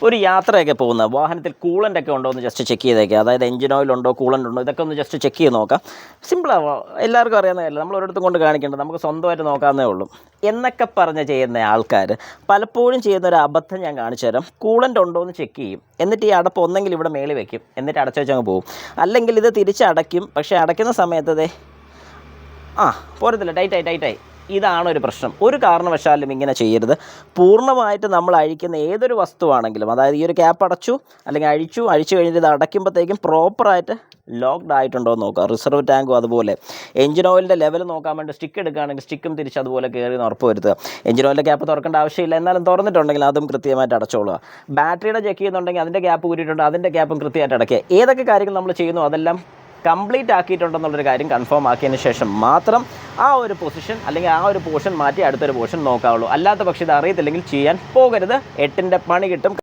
ഒരു യാത്രയൊക്കെ പോകുന്ന വാഹനത്തിൽ കൂളൻ്റൊക്കെ ഉണ്ടോ എന്ന് ജസ്റ്റ് ചെക്ക് ചെയ്തേക്കുക. അതായത് എഞ്ചിൻ ഓയിൽ ഉണ്ടോ, കൂളൻ്റ് ഉണ്ടോ, ഇതൊക്കെ ഒന്ന് ജസ്റ്റ് ചെക്ക് ചെയ്ത് നോക്കാം. സിമ്പിളാണ്, എല്ലാവർക്കും അറിയാവുന്നതല്ല, നമ്മൾ ഒരിടത്തും കൊണ്ട് കാണിക്കേണ്ടത്, നമുക്ക് സ്വന്തമായിട്ട് നോക്കാവുന്നേ ഉള്ളൂ എന്നൊക്കെ പറഞ്ഞ് ചെയ്യുന്ന ആൾക്കാർ പലപ്പോഴും ചെയ്യുന്ന ഒരു അബദ്ധം ഞാൻ കാണിച്ചു തരാം. കൂളൻ്റ് ഉണ്ടോ എന്ന് ചെക്ക് ചെയ്യും, എന്നിട്ട് ഈ അടപ്പ് ഒന്നെങ്കിൽ ഇവിടെ മേളിൽ വെക്കും, എന്നിട്ട് അടച്ചു വെച്ചങ്ങ് പോകും. അല്ലെങ്കിൽ ഇത് തിരിച്ചടയ്ക്കും, പക്ഷേ അടയ്ക്കുന്ന സമയത്തതേ പോരത്തില്ല, ടൈറ്റായി. ഇതാണ് ഒരു പ്രശ്നം. ഒരു കാരണവശാലും ഇങ്ങനെ ചെയ്യരുത്. പൂർണ്ണമായിട്ട് നമ്മൾ അഴിക്കുന്ന ഏതൊരു വസ്തുവാണെങ്കിലും, അതായത് ഈ ഒരു ക്യാപ്പ് അടച്ചു അല്ലെങ്കിൽ അഴിച്ചു കഴിഞ്ഞിട്ട് ഇത് അടയ്ക്കുമ്പോഴത്തേക്കും പ്രോപ്പറായിട്ട് ലോക്ക്ഡ് ആയിട്ടുണ്ടോ എന്ന് നോക്കുക. റിസർവ് ടാങ്കും അതുപോലെ. എഞ്ചിൻ ഓയിലിൻ്റെ ലെവൽ നോക്കാൻ വേണ്ടി സ്റ്റിക്ക് എടുക്കുകയാണെങ്കിൽ സ്റ്റിക്കും തിരിച്ച് അതുപോലെ കയറി ഉറപ്പ് വരുത്തുക. എഞ്ചിൻ ഓയിലിൻ്റെ ക്യാപ്പ് തുറക്കേണ്ട ആവശ്യമില്ല, എന്നാലും തുറന്നിട്ടുണ്ടെങ്കിൽ അതും കൃത്യമായിട്ട് അടച്ചോളുക. ബാറ്ററിയുടെ ചെക്ക് ചെയ്യുന്നുണ്ടെങ്കിൽ അതിൻ്റെ ക്യാപ്പ് കൂട്ടിയിട്ടുണ്ട്, അതിൻ്റെ ക്യാപ്പും കൃത്യമായിട്ട് അടയ്ക്കുക. ഏതൊക്കെ കാര്യങ്ങൾ നമ്മൾ ചെയ്യുന്നു അതെല്ലാം കംപ്ലീറ്റ് ആക്കിയിട്ടുണ്ടെന്നുള്ളൊരു കാര്യം കൺഫേം ആക്കിയതിന് ശേഷം മാത്രം ആ ഒരു പൊസിഷൻ അല്ലെങ്കിൽ ആ ഒരു പോർഷൻ മാറ്റി അടുത്തൊരു പോർഷൻ നോക്കാവുള്ളൂ. അല്ലാത്ത പക്ഷം ഇത് അറിയത്തില്ലെങ്കിൽ ചെയ്യാൻ പോകരുത്. 8ൻ്റെ പണി കിട്ടും.